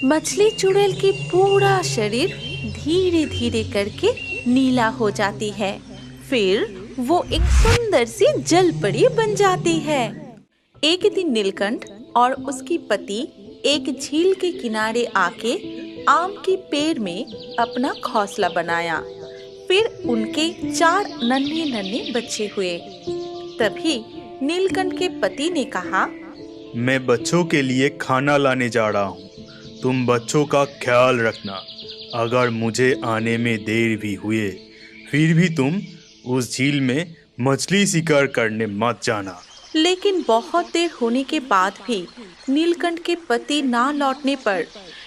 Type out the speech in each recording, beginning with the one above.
मछली चुड़ैल की पूरा शरीर धीरे धीरे करके नीला हो जाती है। फिर वो एक सुंदर सी जलपरी बन जाती है। एक दिन नीलकंठ और उसकी पति एक झील के किनारे आके आम के पेड़ में अपना घोंसला बनाया। फिर उनके 4 नन्हे नन्हे बच्चे हुए। तभी नीलकंठ के पति ने कहा, मैं बच्चों के लिए खाना लाने जा रहा हूँ, तुम बच्चों का ख्याल रखना। अगर मुझे आने में देर भी हुए फिर भी तुम उस झील में मछली शिकार करने मत जाना। लेकिन बहुत देर होने के बाद भी नीलकंठ के पति ना लौटने पर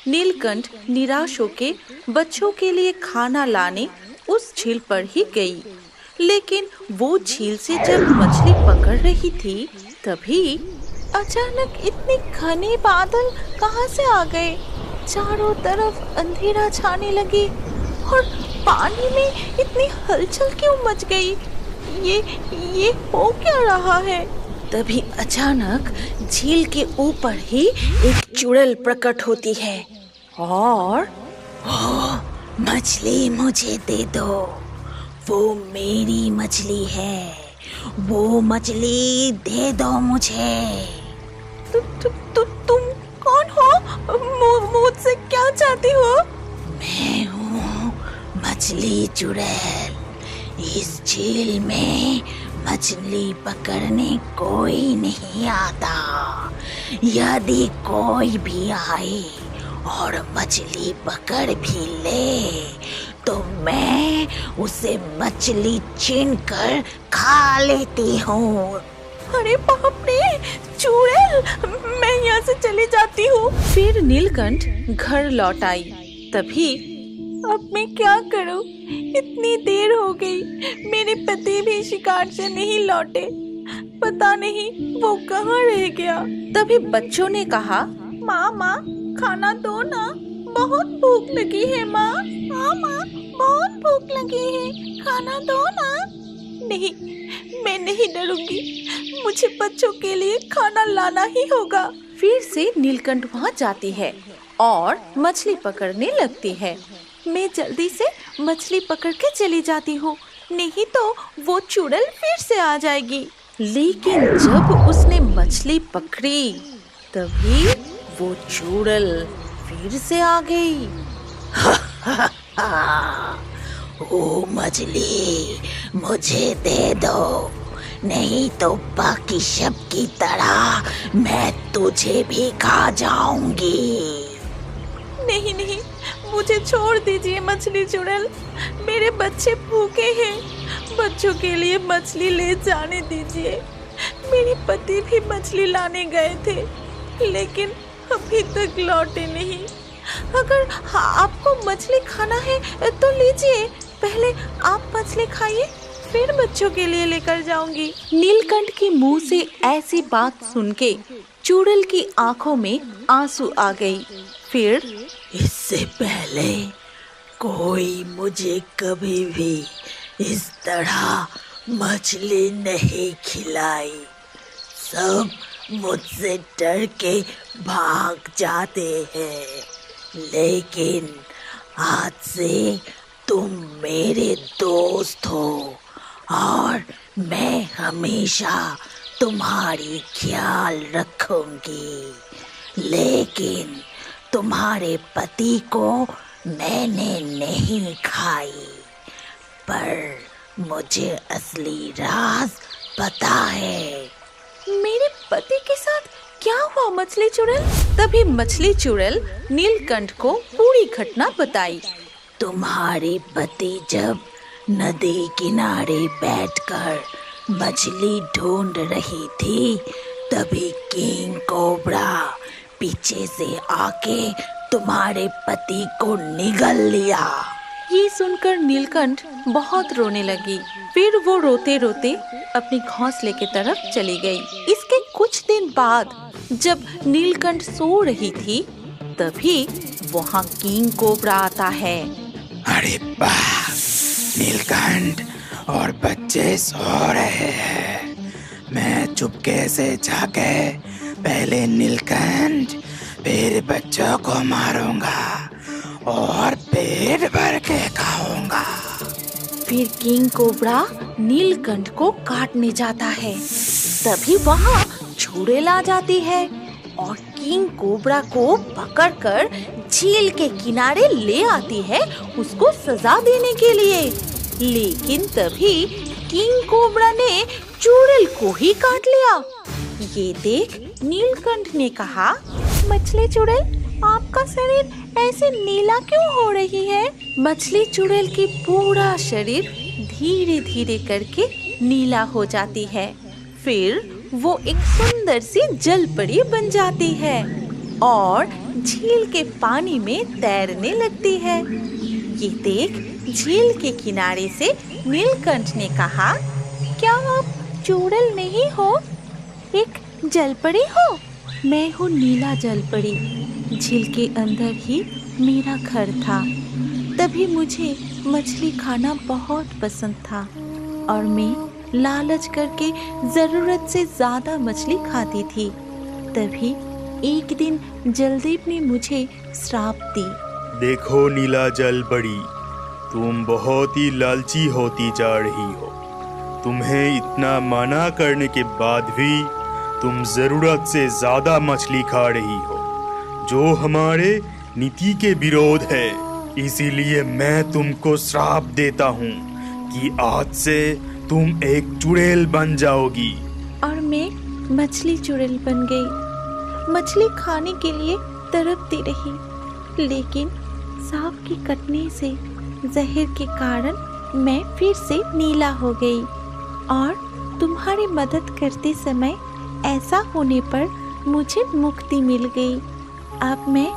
नीलकंठ निराश होके बच्चों के लिए खाना लाने उस झील पर ही गई। लेकिन वो झील से जब मछली पकड़ रही थी तभी अचानक इतने घने बादल कहाँ से आ गए। चारों तरफ अंधेरा छाने लगी और पानी में इतनी हलचल क्यों मच गई। ये हो क्या रहा है। तभी अचानक झील के ऊपर ही एक चुड़ैल प्रकट होती है और मछली मुझे दे दो, वो मेरी मछली है, वो मछली दे दो मुझे। तुम कौन हो? मुझसे क्या चाहती हो? मैं हूँ मछली चुड़ैल। इस झील में मछली पकड़ने कोई नहीं आता। यदि कोई भी आए और मछली पकड़ भी ले तो मैं उसे मछली छीनकर खा लेती हूँ। अरे बाप रे चुड़ैल, मैं यहाँ से चली जाती हूँ। फिर नीलकंठ घर लौट आई। तभी अब मैं क्या करूँ, इतनी देर हो गई, मेरे पति भी शिकार से नहीं लौटे, पता नहीं वो कहाँ रह गया। तभी बच्चों ने कहा, माँ खाना दो ना, बहुत भूख लगी है माँ। हाँ माँ, बहुत भूख लगी है, खाना दो ना। नहीं, मैं नहीं डरूंगी, मुझे बच्चों के लिए खाना लाना ही होगा। फिर से नीलकंठ वहाँ जाती है और मछली पकड़ने लगती है। मैं जल्दी से मछली पकड़ के चली जाती हूँ, नहीं तो वो चुड़ैल फिर से आ जाएगी। लेकिन जब उसने मछली पकड़ी तभी वो चुड़ैल फिर से आ गई। ओ मछली, मुझे दे दो, नहीं तो बाकी सब की तरह मैं तुझे भी खा जाऊंगी। नहीं, मुझे छोड़ दीजिए मछली चुड़ैल, मेरे बच्चे भूखे हैं, बच्चों के लिए मछली ले जाने दीजिए। मेरे पति भी मछली लाने गए थे लेकिन अभी तक लौटे नहीं। अगर आपको मछली खाना है तो लीजिए, पहले आप मछली खाइए, फिर बच्चों के लिए लेकर जाऊंगी। नीलकंठ के मुंह से ऐसी बात सुन के चुड़ैल की आंखों में आंसू आ गई। फिर इससे पहले कोई मुझे कभी भी इस तरह मछली नहीं खिलाई, सब मुझसे डर के भाग जाते हैं, लेकिन आज से तुम मेरे दोस्त हो और मैं हमेशा तुम्हारी ख्याल रखूंगी। लेकिन तुम्हारे पति को मैंने नहीं खाई, पर मुझे असली राज पता है। मेरे पति के साथ क्या हुआ मछली चुड़ैल? तभी मछली चुड़ैल नीलकंठ को पूरी घटना बताई। तुम्हारे पति जब नदी किनारे बैठकर मछली ढूंढ रही थी तभी किंग कोबरा पीछे से आके तुम्हारे पति को निगल लिया। ये सुनकर नीलकंठ बहुत रोने लगी। फिर वो रोते रोते अपनी घोंसले की तरफ चली गई। इसके कुछ दिन बाद जब नीलकंठ सो रही थी तभी वहाँ किंग कोबरा आता है। अरे वाह, नीलकंठ और बच्चे सो रहे हैं। मैं चुपके से जाके पहले नीलकंठ फिर बच्चों को मारूंगा और पेट भर के खाऊंगा। फिर किंग कोबरा नीलकंठ को काटने जाता है। तभी वहाँ चुड़ैल आ जाती है और किंग कोबरा को पकड़कर झील के किनारे ले आती है उसको सजा देने के लिए। लेकिन तभी किंग कोबरा ने चुड़ैल को ही काट लिया। ये देख नीलकंठ ने कहा, मछली चुड़ैल, आपका शरीर ऐसे नीला क्यों हो रही है? मछली चुड़ैल की पूरा शरीर धीरे धीरे करके नीला हो जाती है। फिर वो एक सुंदर सी जलपरी बन जाती है और झील के पानी में तैरने लगती है। ये देख झील के किनारे से नीलकंठ ने कहा, क्या आप चुड़ैल नहीं हो, एक जलपरी हो? मैं हूँ नीला जलपरी। झील के अंदर ही मेरा घर था। तभी मुझे मछली खाना बहुत पसंद था और मैं लालच करके जरूरत से ज्यादा मछली खाती थी। तभी एक दिन जलदेव ने मुझे श्राप दी। देखो नीला जलपरी, तुम बहुत ही लालची होती जा रही हो। तुम्हें इतना मना करने के बाद भी तुम जरूरत से ज्यादा मछली खा रही हो, जो हमारे नीति के विरोध है। इसीलिए मैं तुमको श्राप देता हूँ कि आज से तुम एक चुड़ैल बन जाओगी। और मैं मछली चुड़ैल बन गई। मछली खाने के लिए तड़पती रही, लेकिन सांप के कटने से जहर के कारण मैं फिर से नीला हो गई। और तुम्हारी मदद करते समय ऐसा होने पर मुझे मुक्ति मिल गई। अब मैं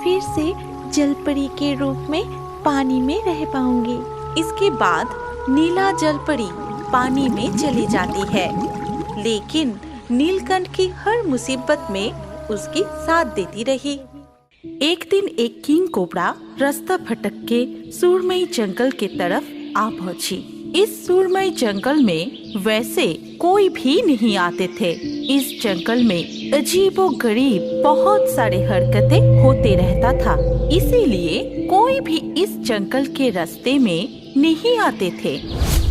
फिर से जलपरी के रूप में पानी में रह पाऊंगी। इसके बाद नीला जलपरी पानी में चली जाती है, लेकिन नीलकंठ की हर मुसीबत में उसकी साथ देती रही। एक दिन एक किंग कोबरा रास्ता भटक के सुरमई जंगल के तरफ आ पहुंची। इस सुरमई जंगल में वैसे कोई भी नहीं आते थे। इस जंगल में अजीबोगरीब बहुत सारे हरकतें होते रहता था, इसीलिए कोई भी इस जंगल के रास्ते में नहीं आते थे।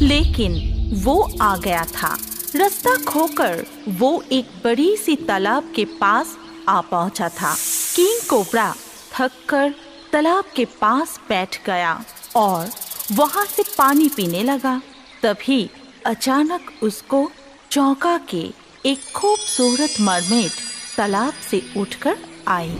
लेकिन वो आ गया था। रास्ता खोकर वो एक बड़ी सी तालाब के पास आ पहुंचा था। किंग कोबरा थककर तालाब के पास बैठ गया और वहां से पानी पीने लगा। तभी अचानक उसको चौंका के एक खूबसूरत मरमेड तालाब से उठकर आई।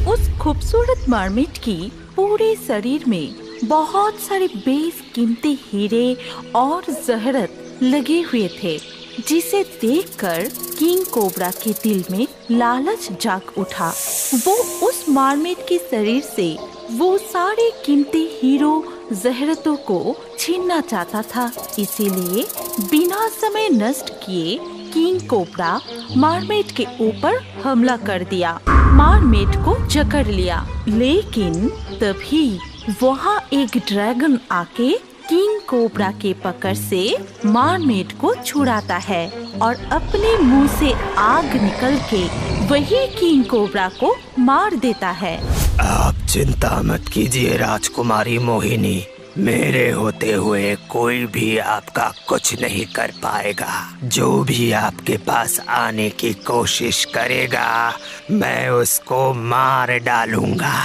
उस खूबसूरत मरमेड की पूरे शरीर में बहुत सारे बेशकीमती हीरे और जहरत लगे हुए थे, जिसे देखकर किंग कोबरा के दिल में लालच जाग उठा। वो उस मरमेड के शरीर से वो सारे कीमती हीरो जहरतों को छीनना चाहता था। इसीलिए बिना समय नष्ट किए किंग कोबरा मरमेड के ऊपर हमला कर दिया, मरमेड को जकड़ लिया। लेकिन तभी वहाँ एक ड्रैगन आके किंग कोबरा के पकड़ से मरमेड को छुड़ाता है और अपने मुंह से आग निकल के वही किंग कोबरा को मार देता है। आप चिंता मत कीजिए राजकुमारी मोहिनी, मेरे होते हुए कोई भी आपका कुछ नहीं कर पाएगा। जो भी आपके पास आने की कोशिश करेगा मैं उसको मार डालूंगा।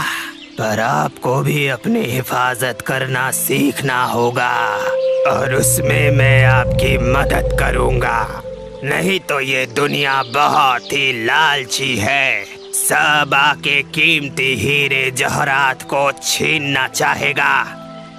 पर आपको भी अपनी हिफाजत करना सीखना होगा और उसमें मैं आपकी मदद करूंगा। नहीं तो ये दुनिया बहुत ही लालची है, सब आके कीमती हीरे जवाहरात को छीनना चाहेगा।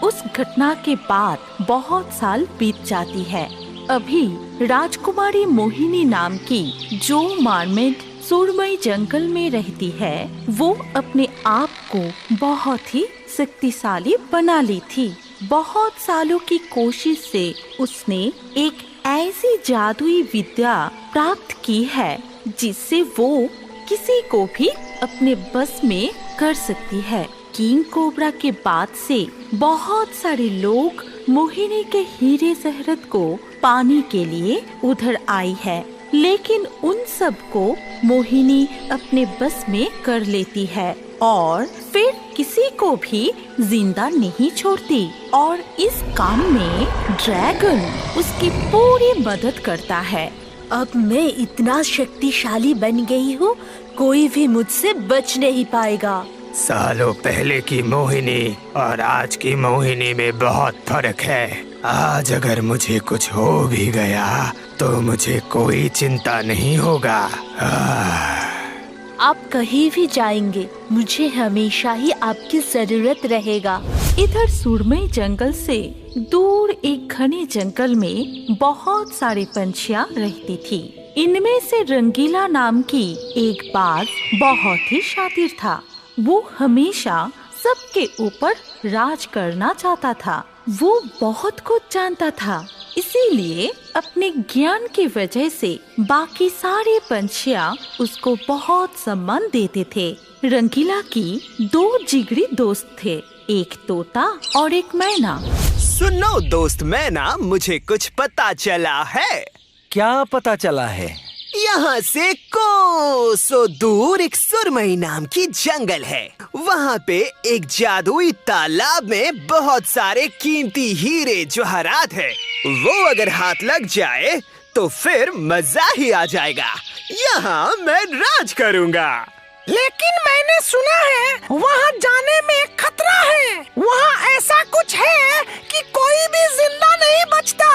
उस घटना के बाद बहुत साल बीत जाती है। अभी राजकुमारी मोहिनी नाम की जो मरमेड सुरमई जंगल में रहती है, वो अपने आप को बहुत ही शक्तिशाली बना ली थी। बहुत सालों की कोशिश से उसने एक ऐसी जादुई विद्या प्राप्त की है जिससे वो किसी को भी अपने बस में कर सकती है। किंग कोबरा के बाद से बहुत सारे लोग मोहिनी के हीरे जहरत को पाने के लिए उधर आई है। लेकिन उन सब को मोहिनी अपने बस में कर लेती है और फिर किसी को भी जिंदा नहीं छोड़ती। और इस काम में ड्रैगन उसकी पूरी मदद करता है। अब मैं इतना शक्तिशाली बन गई हूँ, कोई भी मुझसे बच नहीं पाएगा। सालों पहले की मोहिनी और आज की मोहिनी में बहुत फर्क है। आज अगर मुझे कुछ हो भी गया तो मुझे कोई चिंता नहीं होगा। आप कहीं भी जाएंगे, मुझे हमेशा ही आपकी जरूरत रहेगा। इधर सुरमई जंगल से दूर एक घने जंगल में बहुत सारे पंछियाँ रहती थी। इनमें से रंगीला नाम की एक बाघ बहुत ही शातिर था। वो हमेशा सबके ऊपर राज करना चाहता था। वो बहुत कुछ जानता था, इसीलिए अपने ज्ञान की वजह से बाकी सारे पंछियाँ उसको बहुत सम्मान देते थे। रंगीला की 2 जिगरी दोस्त थे, एक तोता और एक मैना। सुनो दोस्त मैना, मुझे कुछ पता चला है। क्या पता चला है? यहाँ से कोसों दूर एक सुरमई नाम की जंगल है। वहाँ पे एक जादुई तालाब में बहुत सारे कीमती हीरे जवाहरात है। वो अगर हाथ लग जाए तो फिर मजा ही आ जाएगा। यहाँ मैं राज करूँगा। लेकिन मैंने सुना है वहाँ जाने में खतरा है। वहाँ ऐसा कुछ है कि कोई भी जिंदा नहीं बचता।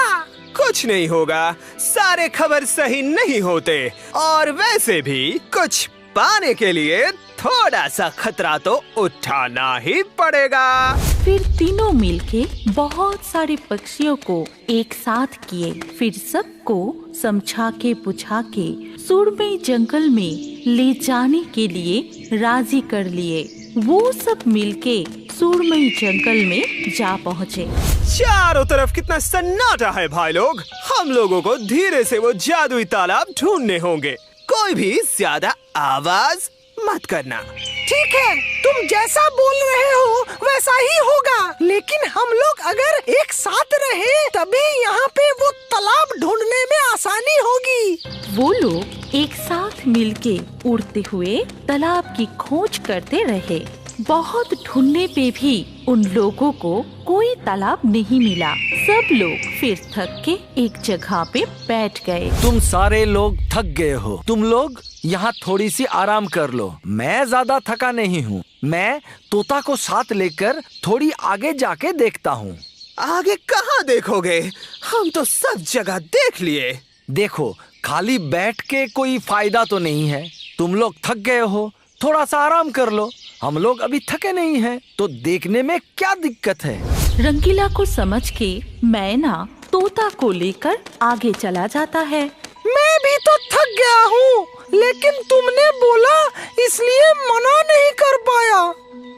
कुछ नहीं होगा, सारे खबर सही नहीं होते और वैसे भी कुछ पाने के लिए थोड़ा सा खतरा तो उठाना ही पड़ेगा। फिर तीनों मिलके बहुत सारे पक्षियों को एक साथ किए। फिर सबको समझा के बुझा के सुरमई जंगल में ले जाने के लिए राजी कर लिए। वो सब मिलके सुरमई जंगल में जा पहुँचे। चारों तरफ कितना सन्नाटा है भाई लोग। हम लोगों को धीरे से वो जादुई तालाब ढूंढने होंगे। कोई भी ज्यादा आवाज मत करना। ठीक है, तुम जैसा बोल रहे हो वैसा ही होगा। लेकिन हम लोग अगर एक साथ रहे तभी यहाँ पे वो तालाब ढूंढने में आसानी होगी। वो लोग एक साथ मिलके उड़ते हुए तालाब की खोज करते रहे। बहुत ढूंढने पे भी उन लोगों को कोई तालाब नहीं मिला। सब लोग फिर थक के एक जगह पे बैठ गए। तुम सारे लोग थक गए हो। तुम लोग यहाँ थोड़ी सी आराम कर लो। मैं ज्यादा थका नहीं हूँ। मैं तोता को साथ लेकर थोड़ी आगे जाके देखता हूँ। आगे कहाँ देखोगे? हम तो सब जगह देख लिए। देखो, खाली बैठ के कोई फायदा तो नहीं है। तुम लोग थक गए हो, थोड़ा सा आराम कर लो। हम लोग अभी थके नहीं हैं, तो देखने में क्या दिक्कत है? रंगीला को समझ के मैना तोता को लेकर आगे चला जाता है। मैं भी तो थक गया हूँ, लेकिन तुमने बोला इसलिए मना नहीं कर पाया।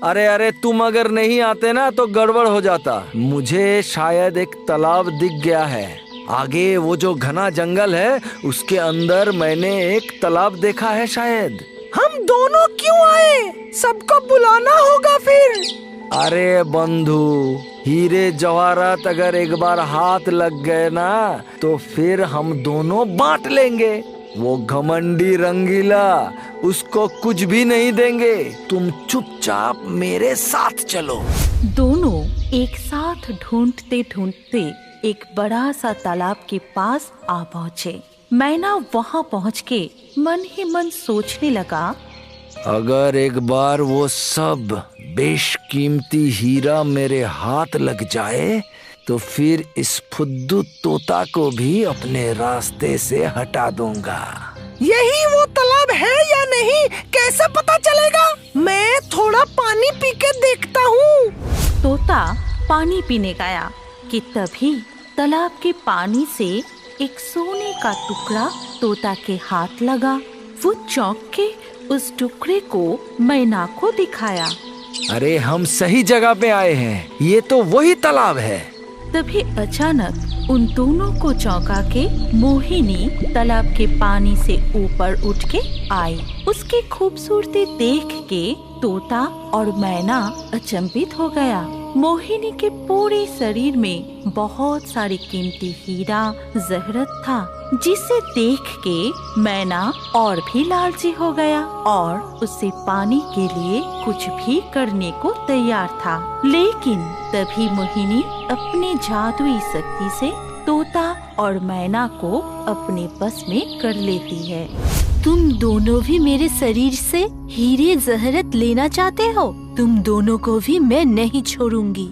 अरे अरे, तुम अगर नहीं आते ना तो गड़बड़ हो जाता। मुझे शायद एक तालाब दिख गया है। आगे वो जो घना जंगल है उसके अंदर मैंने एक तालाब देखा है शायद। हम दोनों क्यों आए? सबको बुलाना होगा फिर। अरे बंधु, हीरे जवाहरात अगर एक बार हाथ लग गए ना तो फिर हम दोनों बांट लेंगे। वो घमंडी रंगीला उसको कुछ भी नहीं देंगे। तुम चुपचाप मेरे साथ चलो। दोनों एक साथ ढूंढते ढूंढते एक बड़ा सा तालाब के पास आ पहुँचे। मैना वहाँ पहुँच के मन ही मन सोचने लगा, अगर एक बार वो सब बेशकीमती हीरा मेरे हाथ लग जाए तो फिर इस फुद्दू तोता को भी अपने रास्ते से हटा दूंगा। यही वो तालाब है या नहीं कैसे पता चलेगा? मैं थोड़ा पानी पी के देखता हूँ। तोता पानी पीने गया कि तभी तालाब के पानी से एक सोने का टुकड़ा तोता के हाथ लगा। वो चौंक के उस टुकड़े को मैना को दिखाया। अरे हम सही जगह पे आए हैं, ये तो वही तालाब है। तभी अचानक उन दोनों को चौंका के मोहिनी तालाब के पानी से ऊपर उठ के आई। उसकी खूबसूरती देख के तोता और मैना अचंभित हो गया। मोहिनी के पूरे शरीर में बहुत सारे कीमती हीरा जहरत था, जिसे देख के मैना और भी लालची हो गया और उसे पाने के लिए कुछ भी करने को तैयार था। लेकिन तभी मोहिनी अपने जादुई शक्ति से तोता और मैना को अपने बस में कर लेती है। तुम दोनों भी मेरे शरीर से हीरे जहरत लेना चाहते हो? तुम दोनों को भी मैं नहीं छोड़ूंगी।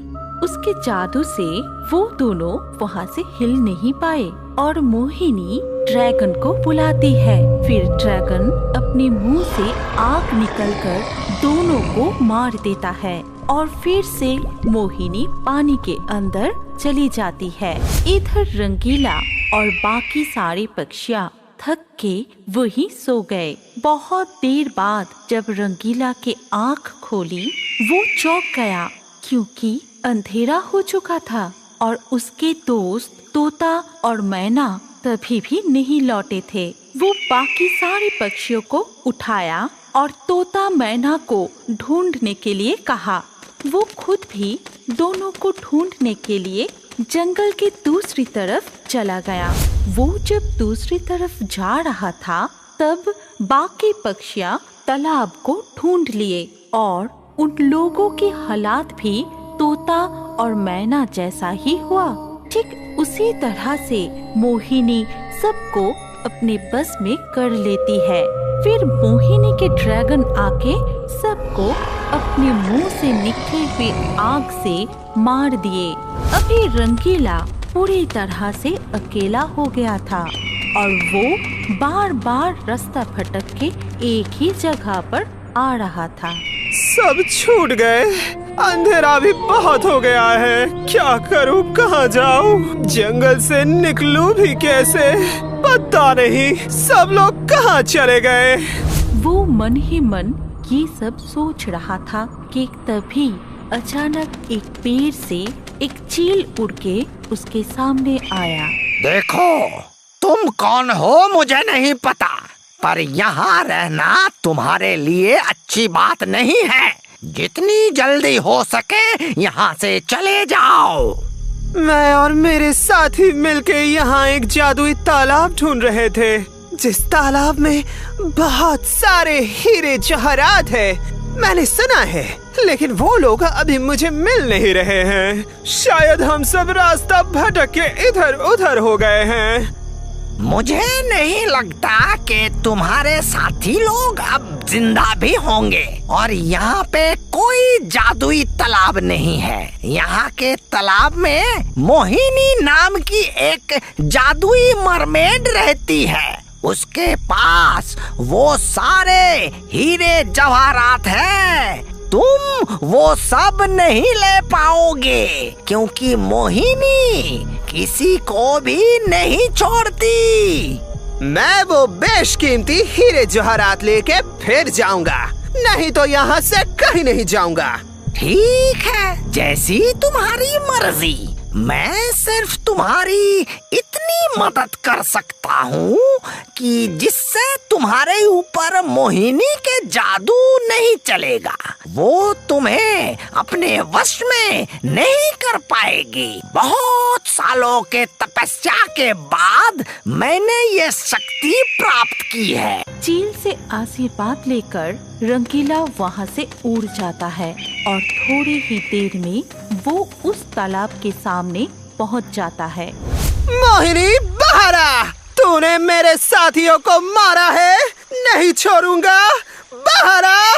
उसके जादू से वो दोनों वहाँ से हिल नहीं पाए और मोहिनी ड्रैगन को बुलाती है। फिर ड्रैगन अपने मुंह से आग निकलकर दोनों को मार देता है और फिर से मोहिनी पानी के अंदर चली जाती है। इधर रंगीला और बाकी सारे पक्षियाँ थक के वहीं सो गए। बहुत देर बाद जब रंगीला के आँख खोली, वो चौंक गया क्योंकि अंधेरा हो चुका था और उसके दोस्त तोता और मैना तभी भी नहीं लौटे थे। वो बाकी सारे पक्षियों को उठाया और तोता मैना को ढूंढने के लिए कहा। वो खुद भी दोनों को ढूंढने के लिए जंगल के दूसरी तरफ चला गया। वो जब दूसरी तरफ जा रहा था तब बाकी पक्षियाँ तालाब को ढूंढ लिए और उन लोगों के हालात भी तोता और मैना जैसा ही हुआ। ठीक उसी तरह से मोहिनी सबको अपने बस में कर लेती है। फिर मोहिनी के ड्रैगन आके सबको अपने मुंह से निकले हुए आग से मार दिए। अभी रंगीला पूरी तरह से अकेला हो गया था और वो बार बार रास्ता भटक के एक ही जगह पर आ रहा था। सब छूट गए, अंधेरा भी बहुत हो गया है। क्या करूं, कहाँ जाऊं? जंगल से निकलूं भी कैसे, पता नहीं। सब लोग कहाँ चले गए? वो मन ही मन ये सब सोच रहा था कि तभी अचानक एक पेड़ से एक चील उड़ के उसके सामने आया। देखो, तुम कौन हो मुझे नहीं पता, पर यहाँ रहना तुम्हारे लिए अच्छी बात नहीं है। जितनी जल्दी हो सके यहाँ से चले जाओ। मैं और मेरे साथी मिलके यहाँ एक जादुई तालाब ढूंढ रहे थे, जिस तालाब में बहुत सारे हीरे जवाहरात है। मैंने सुना है, लेकिन वो लोग अभी मुझे मिल नहीं रहे हैं। शायद हम सब रास्ता भटक के इधर उधर हो गए हैं। मुझे नहीं लगता कि तुम्हारे साथी लोग अब जिंदा भी होंगे। और यहाँ पे कोई जादुई तालाब नहीं है। यहाँ के तालाब में मोहिनी नाम की एक जादुई मरमेड रहती है। उसके पास वो सारे हीरे जवाहरात हैं। तुम वो सब नहीं ले पाओगे क्योंकि मोहिनी किसी को भी नहीं छोड़ती। मैं वो बेशकीमती हीरे जवाहरात लेके फिर जाऊंगा, नहीं तो यहाँ से कहीं नहीं जाऊंगा। ठीक है, जैसी तुम्हारी मर्जी। मैं सिर्फ तुम्हारी इतनी मदद कर सकता हूँ कि जिससे तुम्हारे ऊपर मोहिनी के जादू नहीं चलेगा। वो तुम्हें अपने वश में नहीं कर पाएगी। बहुत सालों के तपस्या के बाद मैंने ये शक्ति प्राप्त की है। चील से आशीर्वाद लेकर रंगीला वहाँ से उड़ जाता है और थोड़ी ही देर में वो उस तालाब के सामने पहुँच जाता है। मोहिनी, बाहर आ! तूने मेरे साथियों को मारा है, नहीं छोड़ूंगा। बाहर आ!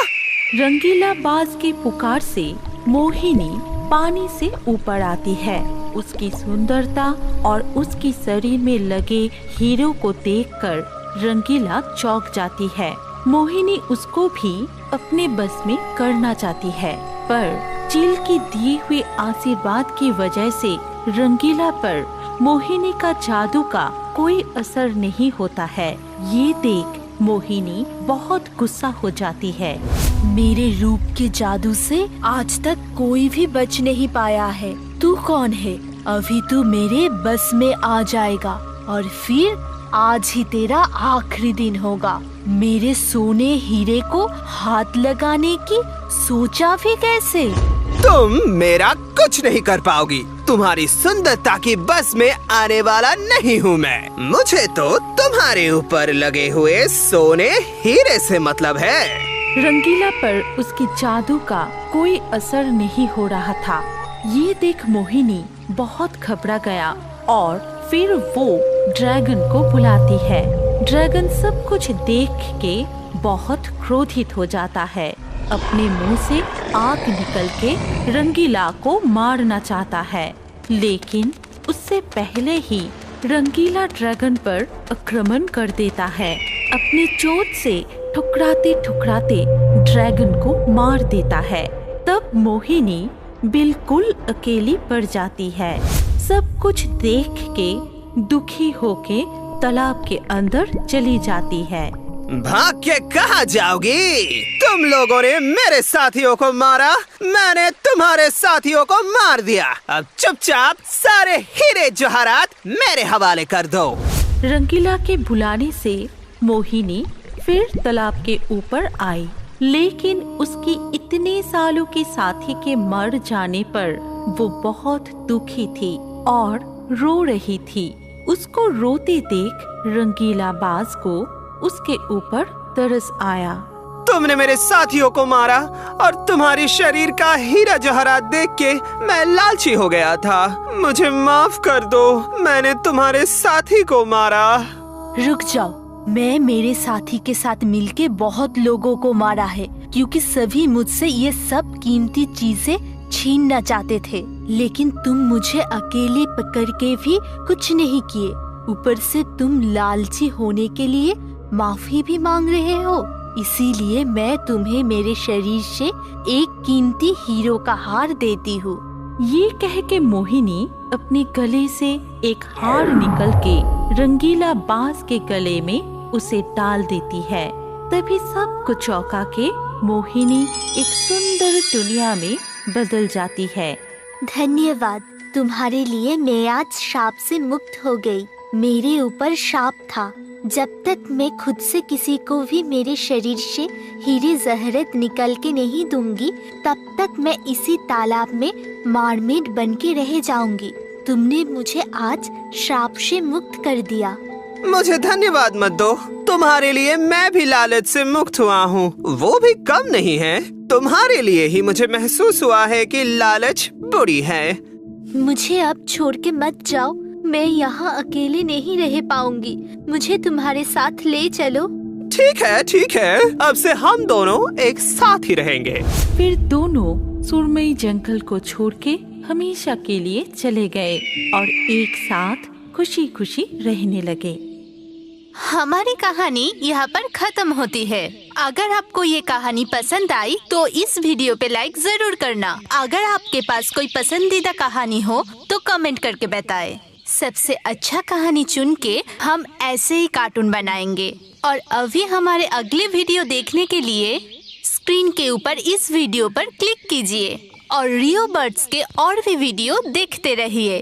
रंगीला बाज की पुकार से मोहिनी पानी से ऊपर आती है। उसकी सुंदरता और उसकी शरीर में लगे हीरों को देखकर रंगीला चौंक जाती है। मोहिनी उसको भी अपने बस में करना चाहती है, पर चील की दिए हुए आशीर्वाद की वजह से रंगीला पर मोहिनी का जादू का कोई असर नहीं होता है। ये देख मोहिनी बहुत गुस्सा हो जाती है। मेरे रूप के जादू से आज तक कोई भी बच नहीं पाया है। तू कौन है? अभी तू मेरे बस में आ जाएगा और फिर आज ही तेरा आखिरी दिन होगा। मेरे सोने हीरे को हाथ लगाने की सोचा भी कैसे? तुम मेरा कुछ नहीं कर पाओगी। तुम्हारी सुंदरता की बस में आने वाला नहीं हूँ मैं। मुझे तो तुम्हारे ऊपर लगे हुए सोने हीरे से मतलब है। रंगीला पर उसके जादू का कोई असर नहीं हो रहा था। ये देख मोहिनी बहुत घबरा गया और फिर वो ड्रैगन को बुलाती है। ड्रैगन सब कुछ देख के बहुत क्रोधित हो जाता है। अपने मुंह से आग निकल के रंगीला को मारना चाहता है, लेकिन उससे पहले ही रंगीला ड्रैगन पर आक्रमण कर देता है। अपने चोट से ठुकराते ठुकराते ड्रैगन को मार देता है। तब मोहिनी बिल्कुल अकेली पड़ जाती है। सब कुछ देख के दुखी होके तालाब के अंदर चली जाती है। भाग के कहाँ जाओगी? तुम लोगों ने मेरे साथियों को मारा, मैंने तुम्हारे साथियों को मार दिया। अब चुपचाप सारे हीरे जवाहरात मेरे हवाले कर दो। रंगीला के बुलाने से मोहिनी फिर तालाब के ऊपर आई, लेकिन उसकी इतने सालों के साथी के मर जाने पर वो बहुत दुखी थी और रो रही थी। उसको रोते देख रंगीला बाज को उसके ऊपर तरस आया। तुमने मेरे साथियों को मारा और तुम्हारी शरीर का हीरा जवाहरात देख के मैं लालची हो गया था। मुझे माफ कर दो, मैंने तुम्हारे साथी को मारा। रुक जाओ, मैं मेरे साथी के साथ मिलके बहुत लोगों को मारा है, क्योंकि सभी मुझसे ये सब कीमती चीजें छीनना चाहते थे, लेकिन तुम मुझे अकेले पकड़ के भी कुछ नहीं किए। ऊपर से तुम लालची होने के लिए माफी भी मांग रहे हो, इसीलिए मैं तुम्हें मेरे शरीर से एक कीमती हीरो का हार देती हूँ। ये कह के मोहिनी अपने गले से एक हार निकल के रंगीला बाज के गले में उसे डाल देती है। तभी सब को चौंका के मोहिनी एक सुंदर दुनिया में बदल जाती है। धन्यवाद, तुम्हारे लिए मैं आज श्राप से मुक्त हो गई। मेरे ऊपर श्राप था, जब तक मैं खुद से किसी को भी मेरे शरीर से हीरे जवाहरात निकल के नहीं दूंगी, तब तक मैं इसी तालाब में मरमेड बन के रह जाऊंगी। तुमने मुझे आज श्राप से मुक्त कर दिया। मुझे धन्यवाद मत दो, तुम्हारे लिए मैं भी लालच से मुक्त हुआ हूँ, वो भी कम नहीं है। तुम्हारे लिए ही मुझे महसूस हुआ है कि लालच बुरी है। मुझे अब छोड़ के मत जाओ, मैं यहाँ अकेले नहीं रह पाऊंगी, मुझे तुम्हारे साथ ले चलो। ठीक है, अब से हम दोनों एक साथ ही रहेंगे। फिर दोनों सुरमई जंगल को छोड़ के हमेशा के लिए चले गए और एक साथ खुशी खुशी रहने लगे। हमारी कहानी यहाँ पर खत्म होती है। अगर आपको ये कहानी पसंद आई तो इस वीडियो पे लाइक जरूर करना। अगर आपके पास कोई पसंदीदा कहानी हो तो कमेंट करके बताएं। सबसे अच्छा कहानी चुन के हम ऐसे ही कार्टून बनाएंगे। और अभी हमारे अगले वीडियो देखने के लिए स्क्रीन के ऊपर इस वीडियो पर क्लिक कीजिए और रियो बर्ड्स के और भी वीडियो देखते रहिए।